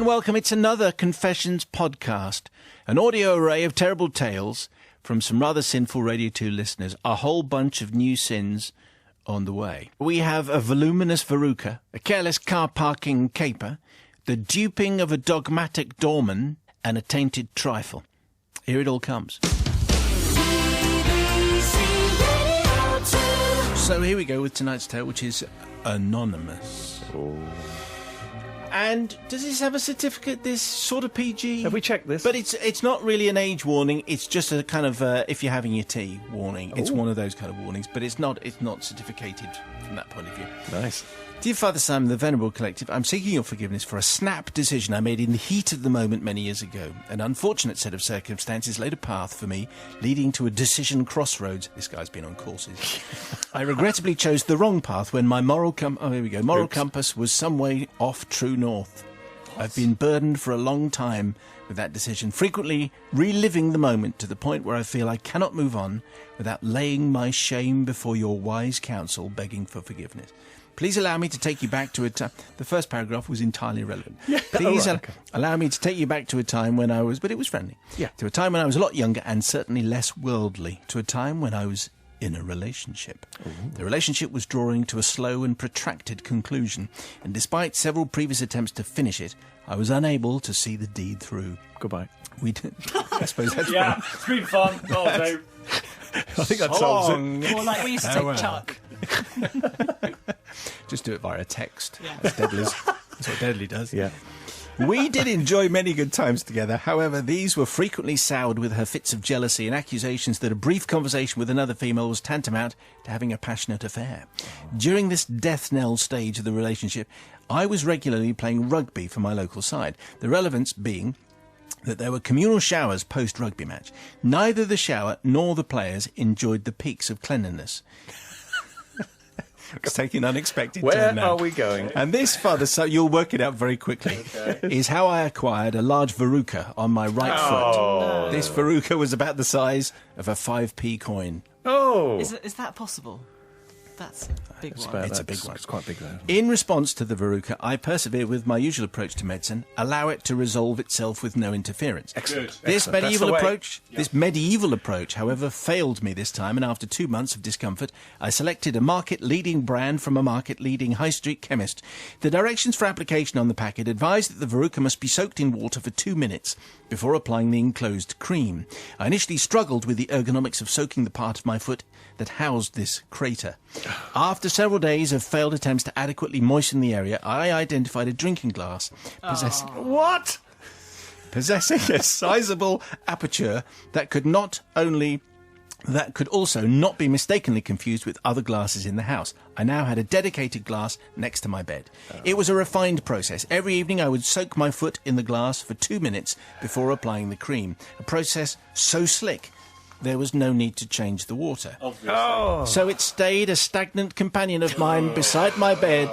and welcome. It's another Confessions podcast, an audio array of terrible tales from some rather sinful Radio 2 listeners, a whole bunch of new sins on the way. We have a voluminous Verruca, a careless car parking caper, the duping of a dogmatic doorman, and a tainted trifle. Here it all comes. So here we go with tonight's tale, which is anonymous. Oh. And does this have a certificate, this sort of PG? Have we checked this? But it's not really an age warning. It's just a kind of if you're having your tea warning. It's one of those kind of warnings, but it's not certificated from that point of view. Nice. Dear Father Simon, the Venerable Collective, I'm seeking your forgiveness for a snap decision I made in the heat of the moment many years ago. An unfortunate set of circumstances laid a path for me, leading to a decision crossroads. This guy's been on courses. I regrettably chose the wrong path when my moral compass was some way off true north. I've been burdened for a long time with that decision, frequently reliving the moment to the point where I feel I cannot move on without laying my shame before your wise counsel, begging for forgiveness. Please allow me to take you back to a time... The first paragraph was entirely irrelevant. Yeah. Please allow me to take you back to a time when I was... But it was friendly. Yeah. To a time when I was a lot younger and certainly less worldly. To a time when I was in a relationship. Ooh. The relationship was drawing to a slow and protracted conclusion. And despite several previous attempts to finish it, I was unable to see the deed through. Goodbye. We did. I suppose that's yeah, it's been fun. Oh, no. I think that solves it. Or like we used to take Chuck. Just do it via text. Yeah. That's what Deadly does. Yeah. We did enjoy many good times together. However, these were frequently soured with her fits of jealousy and accusations that a brief conversation with another female was tantamount to having a passionate affair. During this death knell stage of the relationship, I was regularly playing rugby for my local side. The relevance being that there were communal showers post-rugby match. Neither the shower nor the players enjoyed the peaks of cleanliness. It's taking an unexpected turn now. Where are we going? And this, Father, so you'll work it out very quickly, is how I acquired a large Verruca on my right foot. No. This Verruca was about the size of a 5p coin. Oh! Is that possible? That's a big one. It's a big one. It's quite big, though. In response to the Verruca, I persevere with my usual approach to medicine, allow it to resolve itself with no interference. Excellent. This Excellent. medieval approach, however, failed me this time, and after 2 months of discomfort, I selected a market-leading brand from a market-leading high street chemist. The directions for application on the packet advise that the Verruca must be soaked in water for 2 minutes before applying the enclosed cream. I initially struggled with the ergonomics of soaking the part of my foot that housed this crater. After several days of failed attempts to adequately moisten the area, I identified a drinking glass possessing a sizable aperture that could also not be mistakenly confused with other glasses in the house. I now had a dedicated glass next to my bed. It was a refined process. Every evening I would soak my foot in the glass for 2 minutes before applying the cream. A process so slick there was no need to change the water. Oh. So it stayed a stagnant companion of mine beside my bed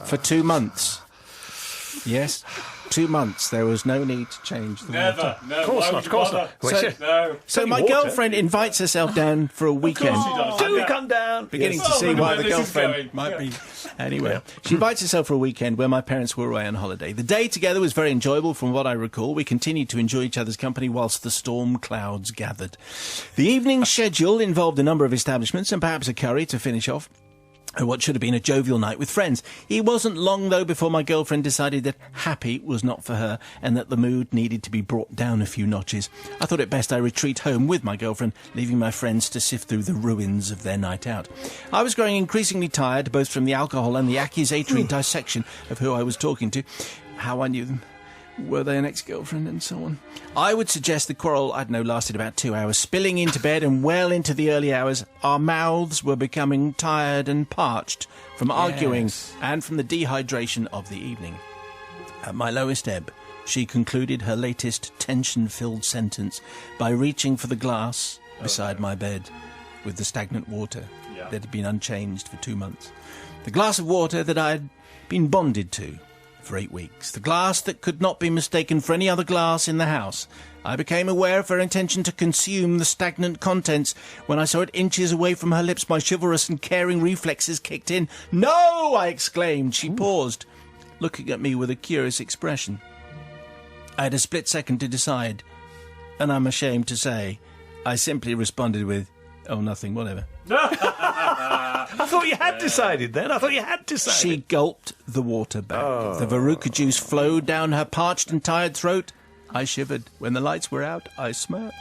for 2 months. Yes, 2 months. There was no need to change the water. No, of course not. So my girlfriend invites herself down for a weekend. Do come down. Beginning to see why the girlfriend might be... Anyway, she invites herself for a weekend where my parents were away on holiday. The day together was very enjoyable from what I recall. We continued to enjoy each other's company whilst the storm clouds gathered. The evening schedule involved a number of establishments and perhaps a curry to finish off what should have been a jovial night with friends. It wasn't long, though, before my girlfriend decided that happy was not for her and that the mood needed to be brought down a few notches. I thought it best I retreat home with my girlfriend, leaving my friends to sift through the ruins of their night out. I was growing increasingly tired, both from the alcohol and the accusatory dissection of who I was talking to, how I knew them, were they an ex-girlfriend, and so on. I would suggest the quarrel, lasted about 2 hours. Spilling into bed and well into the early hours, our mouths were becoming tired and parched from arguing and from the dehydration of the evening. At my lowest ebb, she concluded her latest tension-filled sentence by reaching for the glass beside my bed with the stagnant water that had been unchanged for 2 months. The glass of water that I had been bonded to for 8 weeks. The glass that could not be mistaken for any other glass in the house. I became aware of her intention to consume the stagnant contents. When I saw it inches away from her lips, my chivalrous and caring reflexes kicked in. "No!" I exclaimed. She paused, looking at me with a curious expression. I had a split second to decide, and I'm ashamed to say, I simply responded with, "Oh, nothing, whatever." I thought you had decided then. I thought you had decided. She gulped the water back. The Verruca juice flowed down her parched and tired throat. I shivered. When the lights were out, I smirked.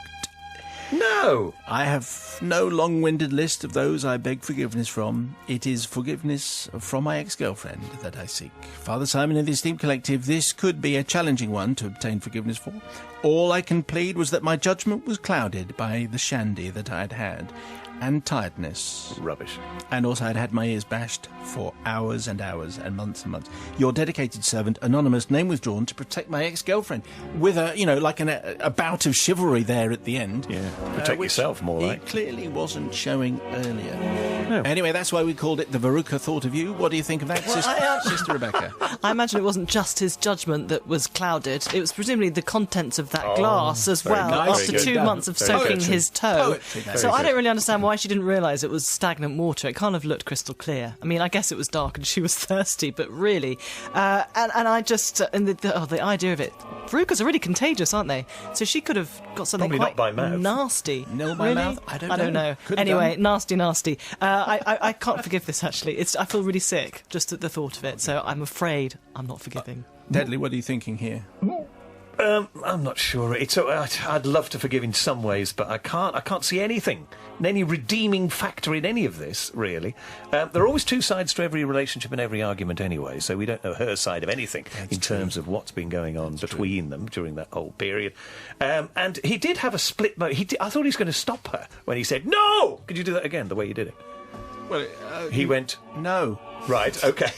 No. I have no long-winded list of those I beg forgiveness from. It is forgiveness from my ex-girlfriend that I seek. Father Simon and the esteemed collective, this could be a challenging one to obtain forgiveness for. All I can plead was that my judgment was clouded by the shandy that I had had, and tiredness. Rubbish. And also I'd had my ears bashed for hours and hours and months. Your dedicated servant, anonymous, name withdrawn, to protect my ex-girlfriend. With a, like a bout of chivalry there at the end. Yeah, protect yourself more like. It clearly wasn't showing earlier. No. Anyway, that's why we called it the Verruca thought of you. What do you think of that, Sister Rebecca? I imagine it wasn't just his judgment that was clouded. It was presumably the contents of that glass as well, nice. after 2 months of soaking his toe. So I don't really understand why she didn't realise it was stagnant water. It kind of looked crystal clear. I mean, I guess it was dark and she was thirsty, but really... and I just... and the idea of it... Verrucas are really contagious, aren't they? So she could have got something Probably quite not by mouth. nasty. No, by mouth? I don't know. Anyway, nasty. I can't forgive this, actually. I feel really sick just at the thought of it, so I'm afraid I'm not forgiving. Deadly, what are you thinking here? I'm not sure. I'd love to forgive in some ways, but I can't see anything, any redeeming factor in any of this, really. There are always two sides to every relationship and every argument anyway, so we don't know her side of anything terms of what's been going on between them during that whole period. And he did have a split moment. I thought he was going to stop her when he said, "No!" Could you do that again, the way you did it? Well, he went, "No." Right, okay.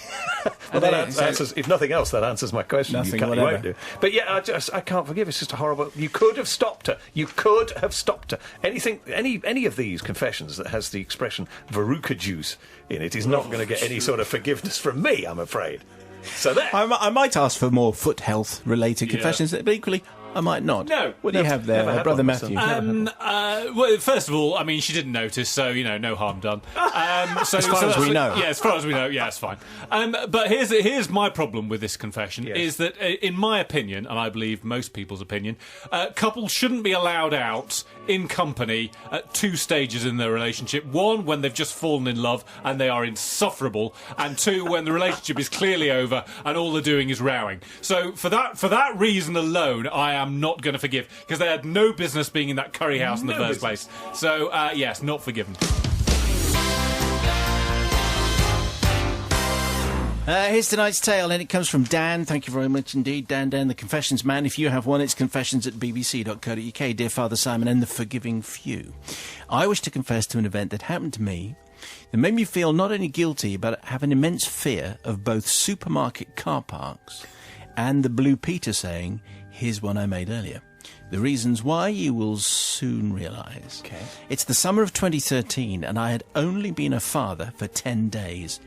Well, that answers, if nothing else, that answers my question. Nothing, you won't do. But yeah, I can't forgive. It's just a horrible... You could have stopped her. You could have stopped her. Any of these confessions that has the expression Verruca juice in it is not going to get any sort of forgiveness from me, I'm afraid. So there. I might ask for more foot health-related confessions, but equally... I might not. No. What do you have there, Brother Matthew? Well, first of all, I mean, she didn't notice, so, no harm done. As far as we know. Yeah, as far as we know, yeah, it's fine. But here's my problem with this confession, is that, in my opinion, and I believe most people's opinion, couples shouldn't be allowed out in company at two stages in their relationship. One, when they've just fallen in love and they are insufferable, and two, when the relationship is clearly over and all they're doing is rowing. So for that reason alone, I am not going to forgive, because they had no business being in that curry house in the first place. So, yes, not forgiven. Here's tonight's tale, and it comes from Dan. Thank you very much indeed, Dan, the Confessions Man. If you have one, it's confessions@bbc.co.uk. Dear Father Simon and the Forgiving Few, I wish to confess to an event that happened to me that made me feel not only guilty, but have an immense fear of both supermarket car parks and the Blue Peter saying, "Here's one I made earlier." The reasons why you will soon realise. Okay. It's the summer of 2013, and I had only been a father for 10 days.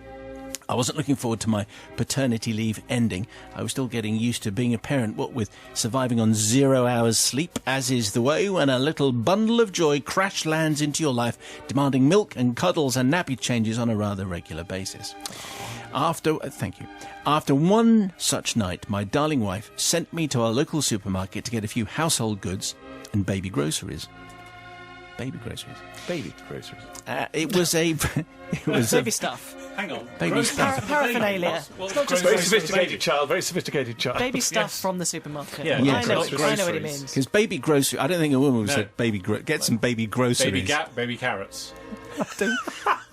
I wasn't looking forward to my paternity leave ending. I was still getting used to being a parent, what with surviving on 0 hours sleep, as is the way when a little bundle of joy crash lands into your life, demanding milk and cuddles and nappy changes on a rather regular basis. After one such night, my darling wife sent me to our local supermarket to get a few household goods and baby groceries. Baby groceries. It was baby stuff. Hang on. Baby stuff. Paraphernalia. It's not just Very sophisticated child. baby stuff from the supermarket. Yeah. I know what he means. Because baby grocery, I don't think a woman would have said get some baby groceries. Baby carrots.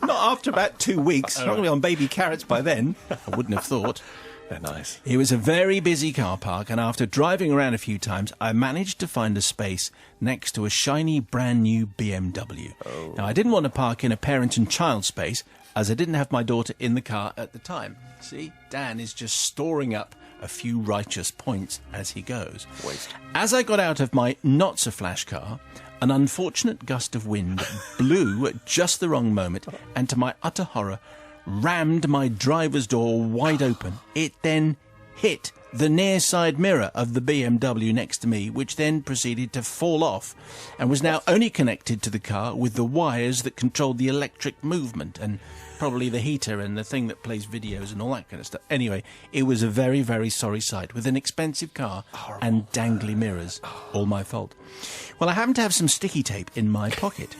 Not after about 2 weeks. Not going to be on baby carrots by then. I wouldn't have thought. They're nice. It was a very busy car park, and after driving around a few times, I managed to find a space next to a shiny, brand new BMW. Oh. Now, I didn't want to park in a parent and child space, as I didn't have my daughter in the car at the time. See, Dan is just storing up a few righteous points as he goes. Waste. As I got out of my not-so-flash car, an unfortunate gust of wind blew at just the wrong moment, and to my utter horror, rammed my driver's door wide open. It then hit the near side mirror of the BMW next to me, which then proceeded to fall off and was now only connected to the car with the wires that controlled the electric movement and probably the heater and the thing that plays videos and all that kind of stuff. Anyway, it was a very, very sorry sight with an expensive car and dangly mirrors. All my fault. Well, I happened to have some sticky tape in my pocket.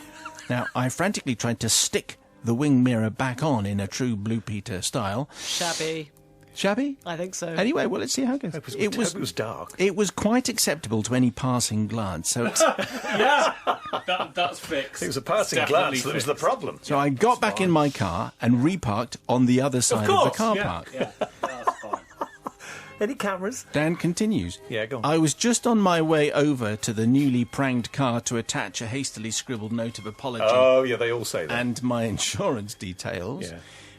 Now, I frantically tried to stick the wing mirror back on in a true Blue Peter style. Shabby. Shabby? I think so. Anyway, well, let's see how it goes. It was dark. It was quite acceptable to any passing glance, so it's... Yeah, that's fixed. It was a passing glance that was the problem. So I got back in my car and reparked on the other side of the car park. Yeah, that's fine. Any cameras? Dan continues. Yeah, go on. I was just on my way over to the newly pranged car to attach a hastily scribbled note of apology. Oh, yeah, they all say that. And my insurance details. Yeah.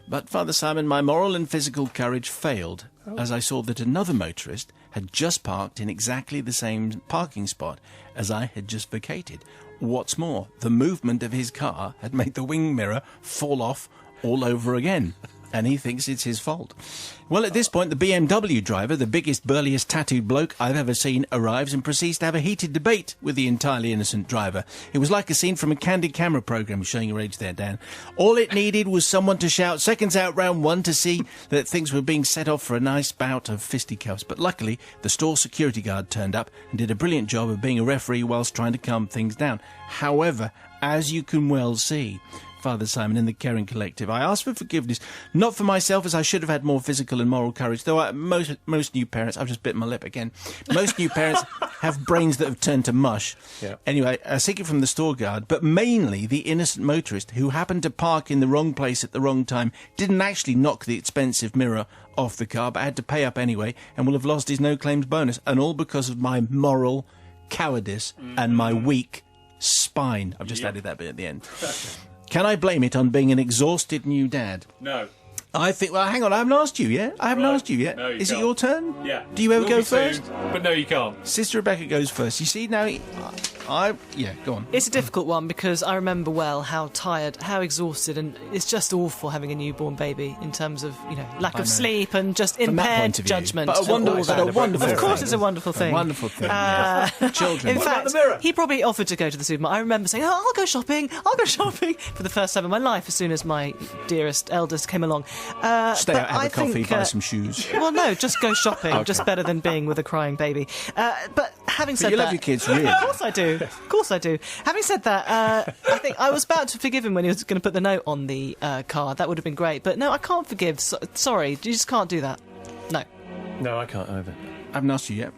But, Father Simon, my moral and physical courage failed as I saw that another motorist had just parked in exactly the same parking spot as I had just vacated. What's more, the movement of his car had made the wing mirror fall off all over again. And he thinks it's his fault. Well, at this point, the BMW driver, the biggest, burliest, tattooed bloke I've ever seen, arrives and proceeds to have a heated debate with the entirely innocent driver. It was like a scene from a candid camera programme, showing your age there, Dan. All it needed was someone to shout seconds out round one to see that things were being set off for a nice bout of fisticuffs. But luckily, the store security guard turned up and did a brilliant job of being a referee whilst trying to calm things down. However, as you can well see, Father Simon, in the Caring Collective, I asked for forgiveness, not for myself, as I should have had more physical and moral courage, though most new parents, I've just bitten my lip again, most new parents have brains that have turned to mush. Yeah. Anyway, I seek it from the store guard, but mainly the innocent motorist who happened to park in the wrong place at the wrong time, didn't actually knock the expensive mirror off the car, but had to pay up anyway, and will have lost his no-claims bonus, and all because of my moral cowardice and my weak spine. I've just added that bit at the end. Can I blame it on being an exhausted new dad? No. I think... Well, hang on, I haven't asked you yet. No, Is you it can't. your turn? Yeah. Do you ever Will go be first? soon, but no, you can't. Sister Rebecca goes first. You see, now... Yeah, go on. It's a difficult one because I remember well how tired, how exhausted, and it's just awful having a newborn baby in terms of, lack of sleep and just From that impaired point of view. judgment. But a wonderful Of course thing. it's a wonderful thing. A wonderful thing. Yes. Children. In fact, he probably offered to go to the supermarket. I remember saying, I'll go shopping for the first time in my life as soon as my dearest eldest came along. Stay out, have a coffee, buy some shoes. Well, no, just go shopping. Okay. Just better than being with a crying baby. But having said you that... love your kids, really. Of course I do. Of course I do. Having said that, I think I was about to forgive him when he was going to put the note on the car. That would have been great. But no, I can't forgive. Sorry, you just can't do that. No. No, I can't either. I haven't asked you yet.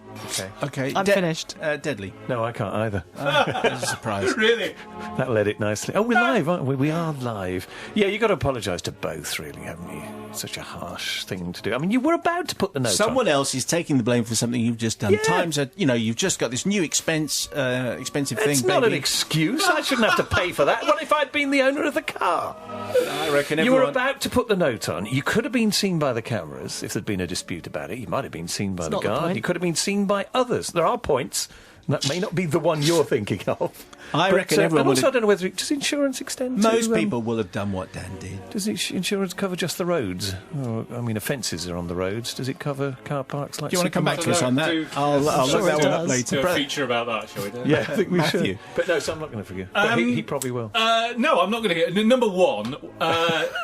Okay. I'm finished. Deadly. No, I can't either. That's a surprise. Really? That led it nicely. Oh, we're live, aren't we? We are live. Yeah, you've got to apologise to both, really, haven't you? Such a harsh thing to do. I mean, you were about to put the note Someone on. else is taking the blame for something you've just done. Yeah. Times are, you've just got this new expensive thing. It's not baby. an excuse. I shouldn't have to pay for that. What if I'd been the owner of the car? I reckon You everyone... were about to put the note on. You could have been seen by the cameras if there'd been a dispute about it. You might have been seen by the not the guard. point. You could have been seen by others. There are points. That may not be the one you're thinking of. I reckon everyone and also, would have... I don't know whether... Does insurance extend Most to... people will have done what Dan did. Does insurance cover just the roads? Oh, I mean, offences are on the roads. Does it cover car parks like... Do you want to come back to us No, on that? do- I'll Sure look that it one up does. later. Do a feature about that, shall we do? Yeah, I think we Matthew. should. But no, so I'm not going to forgive. But he probably will. No, I'm not going to get... Number one,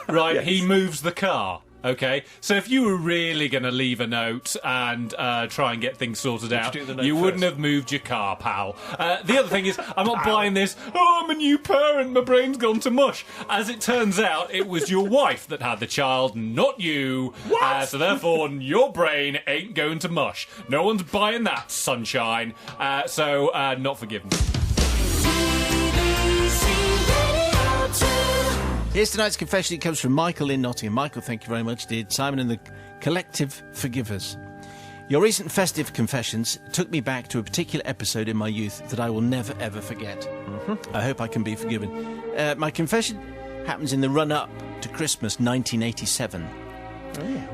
right, Yes. he moves the car. Okay, so if you were really going to leave a note and try and get things sorted out, do the note you wouldn't first? have moved your car, pal. The other thing is, I'm not buying this, I'm a new parent, my brain's gone to mush. As it turns out, it was your wife that had the child, not you. So therefore, your brain ain't going to mush. No one's buying that, sunshine. So, not forgiven. Here's tonight's confession. It comes from Michael in Nottingham. Michael, thank you very much, dear. Simon and the collective forgivers. Your recent festive confessions took me back to a particular episode in my youth that I will never, ever forget. I hope I can be forgiven. My confession happens in the run-up to Christmas 1987.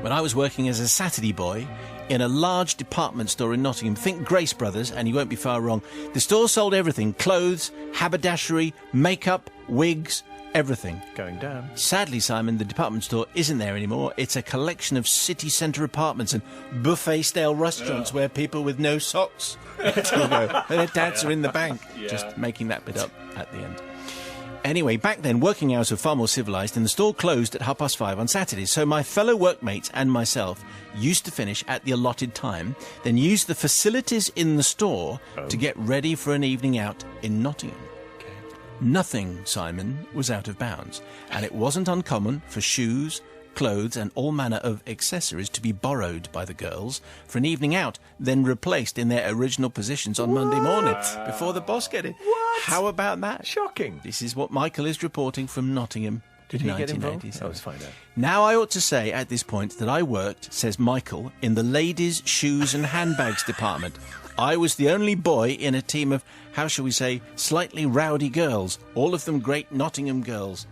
When I was working as a Saturday boy in a large department store in Nottingham. Think Grace Brothers, and you won't be far wrong. The store sold everything: clothes, haberdashery, makeup, wigs, everything. Going down. Sadly, Simon, the department store isn't there anymore. It's a collection of city centre apartments and buffet-style restaurants where people with no socks still go. And a dancer in the bank. Yeah. Just making that bit up at the end. Anyway, back then, working hours were far more civilised and the store closed at 5:30 on Saturdays. So my fellow workmates and myself used to finish at the allotted time, then use the facilities in the store to get ready for an evening out in Nottingham. Nothing, Simon, was out of bounds, and it wasn't uncommon for shoes, clothes and all manner of accessories to be borrowed by the girls for an evening out, then replaced in their original positions on Monday morning before the boss get in. What? How about that? Shocking. This is what Michael is reporting from Nottingham. Did he get involved? 1987. Let's find out. Now I ought to say at this point that I worked, says Michael, in the ladies' shoes and handbags department. I was the only boy in a team of, how shall we say, slightly rowdy girls, all of them great Nottingham girls.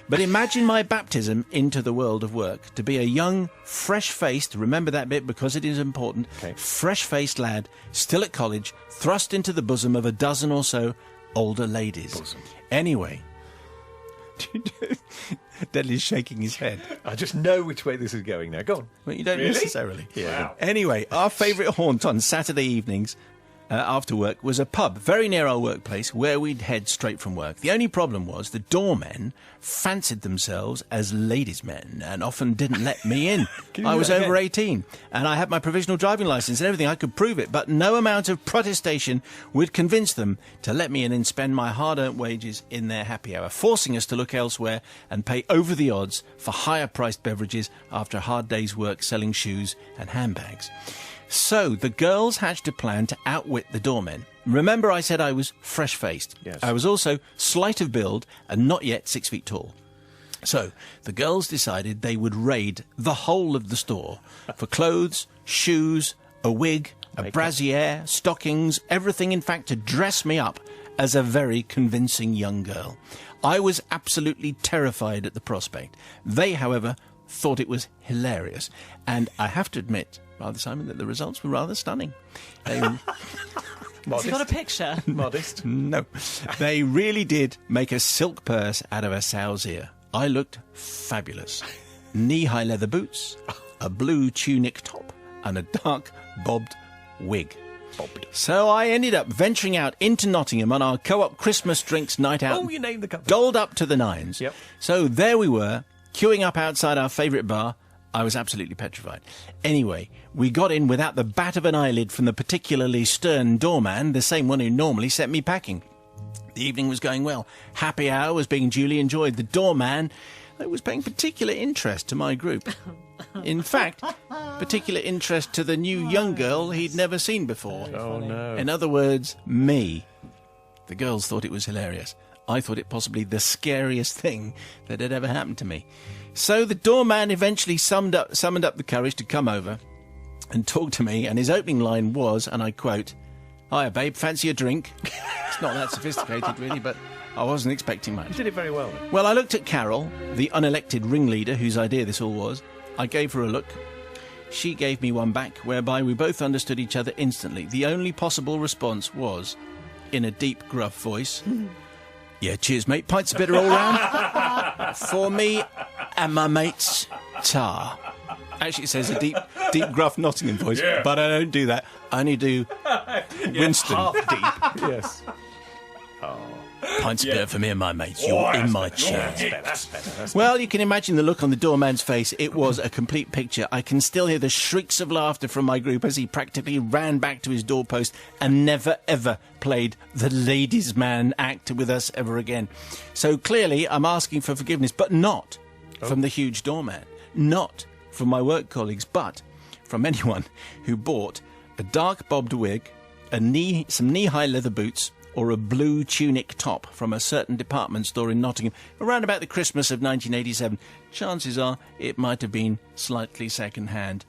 But imagine my baptism into the world of work, to be a young, fresh-faced, remember that bit because it is important, fresh-faced lad, still at college, thrust into the bosom of a dozen or so older ladies. Anyway, Dudley's shaking his head. I just know which way this is going now. Go on. Well, you don't Really? necessarily. Yeah. Wow. Anyway, our favourite haunt on Saturday evenings after work was a pub very near our workplace where we'd head straight from work. The only problem was the doormen fancied themselves as ladies' men and often didn't let me in. I was over 18 and I had my provisional driving licence and everything. I could prove it, but no amount of protestation would convince them to let me in and spend my hard-earned wages in their happy hour, forcing us to look elsewhere and pay over the odds for higher-priced beverages after a hard day's work selling shoes and handbags. So the girls hatched a plan to outwit the doormen. Remember I said I was fresh-faced. Yes. I was also slight of build and not yet 6 feet tall. So the girls decided they would raid the whole of the store for clothes, shoes, a wig, a brassiere, stockings, everything in fact to dress me up as a very convincing young girl. I was absolutely terrified at the prospect. They, however, thought it was hilarious. And I have to admit, rather, Simon, that the results were rather stunning. They, Has he got a picture? Modest. no, they really did make a silk purse out of a sow's ear. I looked fabulous. Knee-high leather boots, a blue tunic top, and a dark bobbed wig. So I ended up venturing out into Nottingham on our co-op Christmas drinks night out. Oh, you named the company. Dolled up to the nines. Yep. So there we were, queuing up outside our favourite bar. I was absolutely petrified. Anyway, we got in without the bat of an eyelid from the particularly stern doorman, the same one who normally sent me packing. The evening was going well. Happy hour was being duly enjoyed. The doorman was paying particular interest to my group. In fact, particular interest to the new young girl he'd never seen before. Oh, no. In other words, me. The girls thought it was hilarious. I thought it possibly the scariest thing that had ever happened to me. So the doorman eventually summoned up the courage to come over and talk to me, and his opening line was, and I quote, "Hiya, babe, fancy a drink?" It's not that sophisticated, really, but I wasn't expecting much. You did it very well. Well, I looked at Carol, the unelected ringleader whose idea this all was. I gave her a look. She gave me one back, whereby we both understood each other instantly. The only possible response was, in a deep, gruff voice, "Yeah, cheers, mate. Pints of bitter all round." For me and my mates, tar. Actually, it says a deep, gruff Nottingham voice, but I don't do that. I only do Winston. Half deep. Yes. Pints of bitter for me and my mates. You're in my chair. That's better. Well, you can imagine the look on the doorman's face. It was a complete picture. I can still hear the shrieks of laughter from my group as he practically ran back to his doorpost and never, ever played the ladies' man act with us ever again. So clearly, I'm asking for forgiveness, but not from the huge doorman, not from my work colleagues, but from anyone who bought a dark bobbed wig, some knee-high leather boots, or a blue tunic top from a certain department store in Nottingham around about the Christmas of 1987. Chances are it might have been slightly second-hand,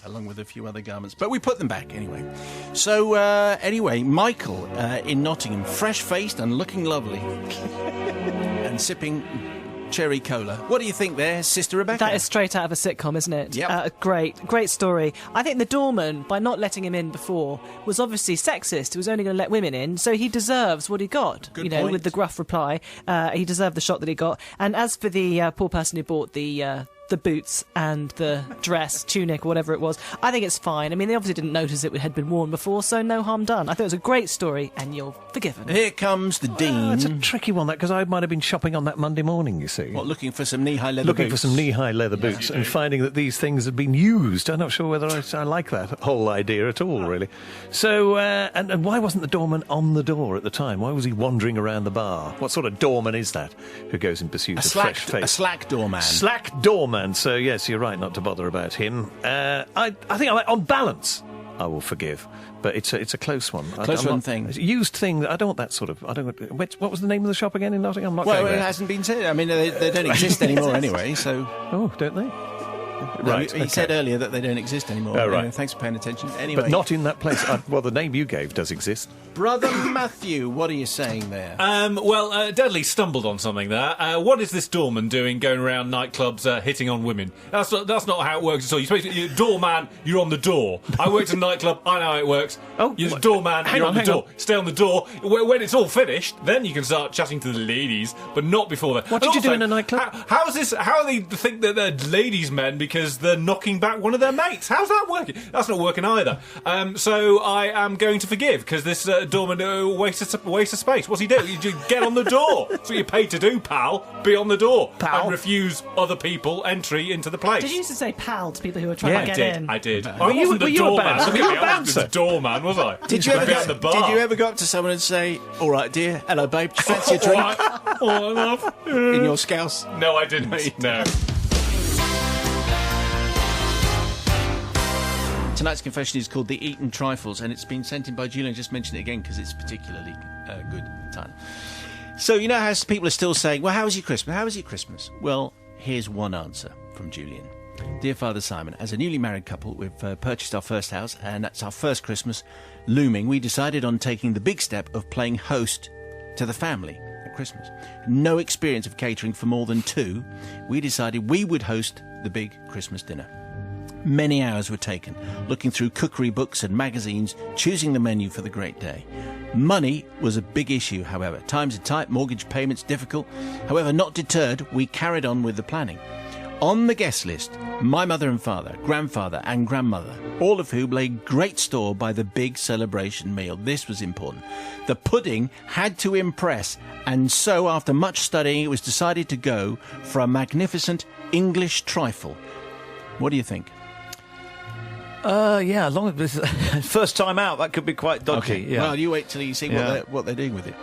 along with a few other garments. But we put them back anyway. So, anyway, Michael in Nottingham, fresh-faced and looking lovely, and sipping cherry cola. What do you think there, Sister Rebecca? That is straight out of a sitcom, isn't it? Yep. Great story. I think the doorman, by not letting him in before, was obviously sexist. He was only going to let women in, so he deserves what he got. Good point. With the gruff reply, he deserved the shot that he got. And as for the poor person who bought the boots and the dress, tunic, or whatever it was, I think it's fine. I mean, they obviously didn't notice it had been worn before, so no harm done. I thought it was a great story, and you're forgiven. Here comes the Dean. It's a tricky one, that, because I might have been shopping on that Monday morning, you see. What, looking for some knee-high leather boots? Looking for some knee-high leather boots and finding that these things had been used. I'm not sure whether I like that whole idea at all, really. So, and why wasn't the doorman on the door at the time? Why was he wandering around the bar? What sort of doorman is that who goes in pursuit of fresh face? A slack doorman. Slack doorman. So, yes, you're right not to bother about him. I think on balance, I will forgive, but it's a close one. Close one thing. It's a used thing. I don't want that sort of. I don't. What was the name of the shop again in Nottingham? I'm not Well, going it there. hasn't been said. I mean, they don't exist anymore anyway. So. Oh, don't they? No, Right. he said earlier that they don't exist anymore. Oh, right. Thanks for paying attention. Anyway, But not in that place. Well, the name you gave does exist. Brother Matthew, what are you saying there? Dudley stumbled on something there. What is this doorman doing going around nightclubs hitting on women? That's not how it works at all. You're doorman, you're on the door. I worked in a nightclub, I know how it works. Oh, you're the doorman, you're on the door. Stay on the door. When it's all finished, then you can start chatting to the ladies, but not before that. What did you do in a nightclub? How do they think that they're ladies' men because they're knocking back one of their mates? How's that working? That's not working either. So I am going to forgive, because this doorman wastes of space. What's he do? You just get on the door. That's what you're paid to do, pal. Be on the door. Pal. And refuse other people entry into the place. Did you used to say pal to people who were trying to get in? I did. Were you a bouncer? Were you a I bouncer? wasn't the doorman, was I? Did you ever go up to someone and say, "All right, dear, hello, babe, do you fancy a drink?" All right. In your scouse? No, I didn't. No. Tonight's confession is called The Eton Trifles, and it's been sent in by Julian. Just mention it again because it's particularly good title. So, you know how people are still saying, well, how was your Christmas? How was your Christmas? Well, here's one answer from Julian. Dear Father Simon, as a newly married couple, we've purchased our first house, and that's our first Christmas looming. We decided on taking the big step of playing host to the family at Christmas. No experience of catering for more than two. We decided we would host the big Christmas dinner. Many hours were taken, looking through cookery books and magazines, choosing the menu for the great day. Money was a big issue, however. Times are tight, mortgage payments difficult. However, not deterred, we carried on with the planning. On the guest list, my mother and father, grandfather and grandmother, all of whom laid great store by the big celebration meal. This was important. The pudding had to impress, and so after much studying, it was decided to go for a magnificent English trifle. What do you think? Yeah, as long as this is first time out, that could be quite dodgy. Okay. Yeah. Well, you wait till you see what they're doing with it.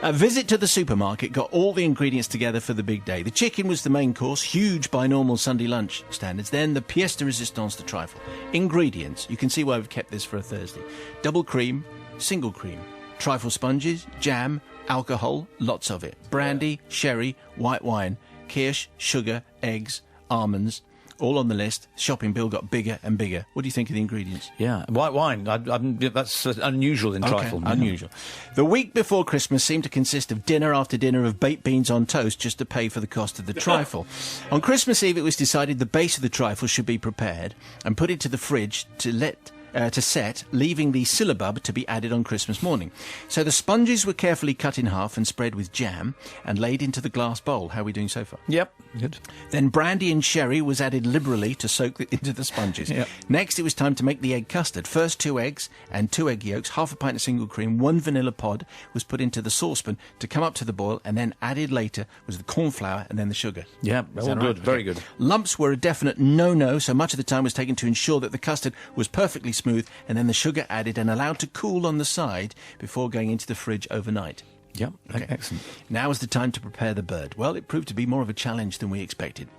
A visit to the supermarket got all the ingredients together for the big day. The chicken was the main course, huge by normal Sunday lunch standards. Then the pièce de résistance, the trifle. Ingredients, you can see why we've kept this for a Thursday. Double cream, single cream, trifle sponges, jam, alcohol, lots of it. Brandy, sherry, white wine, kirsch, sugar, eggs, almonds. All on the list. Shopping bill got bigger and bigger. What do you think of the ingredients? Yeah, white wine. That's unusual in trifle. Unusual. The week before Christmas seemed to consist of dinner after dinner of baked beans on toast just to pay for the cost of the trifle. On Christmas Eve, it was decided the base of the trifle should be prepared and put into the fridge to set, leaving the syllabub to be added on Christmas morning. So the sponges were carefully cut in half and spread with jam and laid into the glass bowl. How are we doing so far? Yep, good. Then brandy and sherry was added liberally to soak into the sponges. Yep. Next, it was time to make the egg custard. First, 2 eggs and 2 egg yolks, half a pint of single cream, 1 vanilla pod was put into the saucepan to come up to the boil, and then added later was the corn flour and then the sugar. Yeah, all that good, right? very Okay. good. Lumps were a definite no-no, so much of the time was taken to ensure that the custard was perfectly smooth, and then the sugar added and allowed to cool on the side before going into the fridge overnight. Yep, Okay. excellent. Now is the time to prepare the bird. Well, it proved to be more of a challenge than we expected.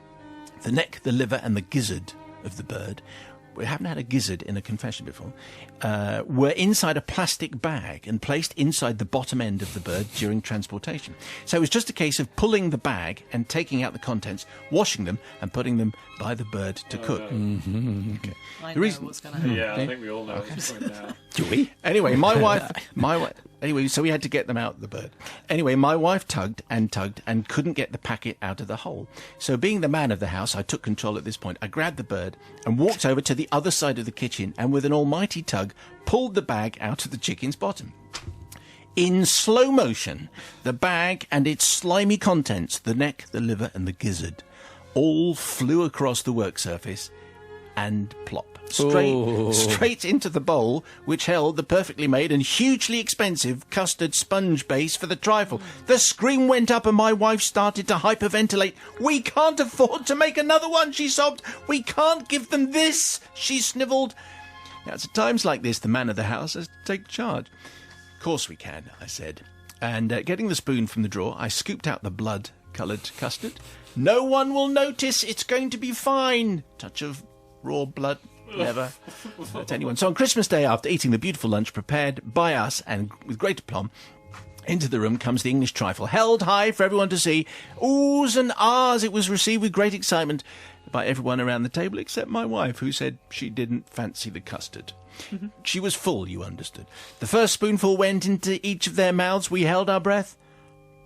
The neck, the liver and the gizzard of the bird, we haven't had a gizzard in a confession before, were inside a plastic bag and placed inside the bottom end of the bird during transportation. So it was just a case of pulling the bag and taking out the contents, washing them and putting them by the bird to cook. Okay. I The know reason- what's going to happen. Yeah, I think we all know what's going now. Anyway, my wife Anyway, so we had to get them out, the bird. Anyway, my wife tugged and couldn't get the packet out of the hole. So being the man of the house, I took control at this point. I grabbed the bird and walked over to the other side of the kitchen and with an almighty tug, pulled the bag out of the chicken's bottom. In slow motion, the bag and its slimy contents, the neck, the liver and the gizzard, all flew across the work surface and plop. Straight into the bowl, which held the perfectly made and hugely expensive custard sponge base for the trifle. The scream went up and my wife started to hyperventilate. "We can't afford to make another one," she sobbed. "We can't give them this," she snivelled. Now, it's at times like this the man of the house has to take charge. "Of course we can," I said. And getting the spoon from the drawer, I scooped out the blood-coloured custard. "No one will notice. It's going to be fine." Touch of raw blood. Never hurt anyone. So on Christmas Day, after eating the beautiful lunch prepared by us and with great aplomb, into the room comes the English trifle, held high for everyone to see. Oohs and ahs, it was received with great excitement by everyone around the table except my wife, who said she didn't fancy the custard. She was full, you understood. The first spoonful went into each of their mouths. We held our breath.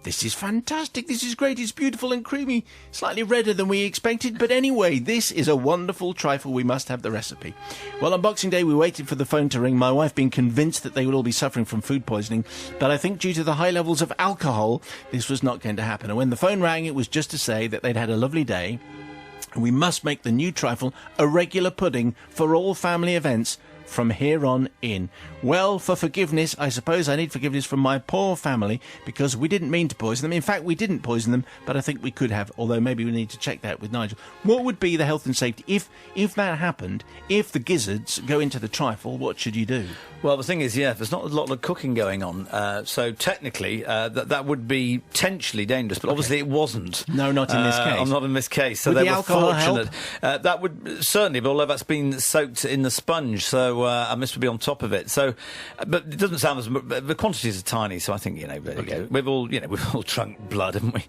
"This is fantastic, this is great, it's beautiful and creamy, slightly redder than we expected, but anyway, this is a wonderful trifle, we must have the recipe." Well, on Boxing Day we waited for the phone to ring, my wife being convinced that they would all be suffering from food poisoning, but I think due to the high levels of alcohol, this was not going to happen, and when the phone rang it was just to say that they'd had a lovely day, and we must make the new trifle a regular pudding for all family events from here on in. Well, for forgiveness, I suppose I need forgiveness from my poor family because we didn't mean to poison them. In fact, we didn't poison them, but I think we could have, although maybe we need to check that with Nigel. What would be the health and safety if that happened? If the gizzards go into the trifle, what should you do? Well, the thing is, there's not a lot of cooking going on, so technically that would be potentially dangerous, but obviously it wasn't. No, not in this case. Not in this case. So would they the were alcohol fortunate. That would certainly, but although that's been soaked in the sponge, so and this would be on top of it. So, but it doesn't sound as the quantities are tiny. So I think there you go. We've all drunk blood, haven't we?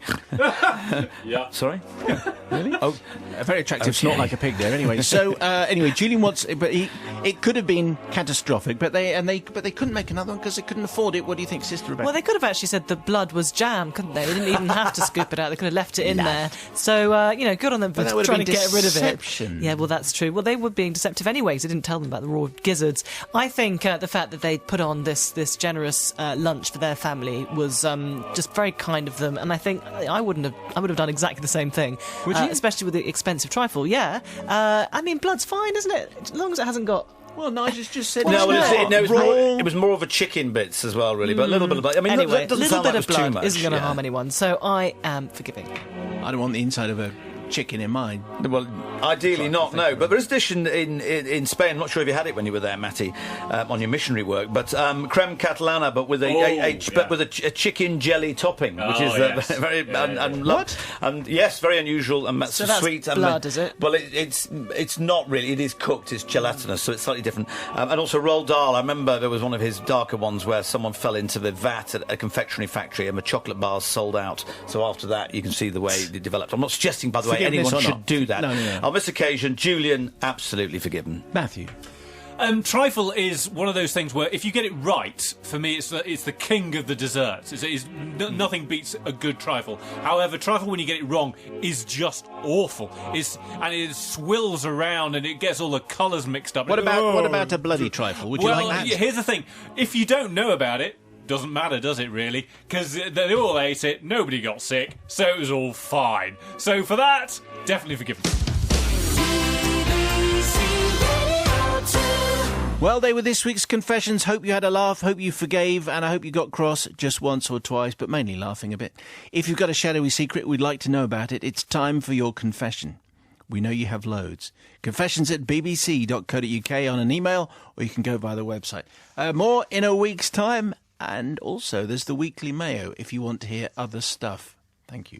Yeah. Sorry. Really? Oh, a very attractive snort like a pig there. Anyway, so anyway, Julian wants, but it could have been catastrophic, but they couldn't make another one because they couldn't afford it. What do you think, Sister Rebecca? Well, they could have actually said the blood was jam, couldn't they? They didn't even have to scoop it out. They could have left it in there. So, good on them for trying to get rid of it. Yeah, well, that's true. Well, they were being deceptive anyway, because they didn't tell them about the raw gizzards. I think the fact that they put on this generous lunch for their family was just very kind of them, and I think I would have done exactly the same thing. Would you? Especially with the expensive trifle. Yeah. I mean, blood's fine, isn't it? As long as it hasn't got... Well, Nigel's just said... it was more of a chicken bits as well, really, but a little bit of blood. I mean, anyway, that doesn't a little sound bit like of it was too blood much. isn't going to harm anyone, so I am forgiving. I don't want the inside of a chicken in mine. Well, ideally not, no. But there is a dish in Spain, I'm not sure if you had it when you were there, Matty, on your missionary work, but creme catalana, but with a chicken jelly topping, which is very... And yes, very unusual, and that's so that's sweet. blood, is it? Well, it's not really. It is cooked, it's gelatinous, so it's slightly different. And also Roald Dahl, I remember there was one of his darker ones where someone fell into the vat at a confectionery factory and the chocolate bars sold out. So after that, you can see the way it developed. I'm not suggesting, by the way, anyone should do that. No. On this occasion, Julian, absolutely forgiven. Matthew? Trifle is one of those things where if you get it right, for me, it's the king of the desserts. Nothing beats a good trifle. However, trifle, when you get it wrong, is just awful. And it swills around and it gets all the colours mixed up. What about a bloody trifle? Would you like that? Well, here's the thing. If you don't know about it, doesn't matter, does it, really? Because they all ate it, nobody got sick, so it was all fine. So for that, definitely forgiven. Well, they were this week's confessions. Hope you had a laugh, hope you forgave, and I hope you got cross just once or twice, but mainly laughing a bit. If you've got a shadowy secret, we'd like to know about it. It's time for your confession. We know you have loads. confessions@bbc.co.uk on an email, or you can go via the website. More in a week's time, and also there's the Weekly Mayo if you want to hear other stuff. Thank you.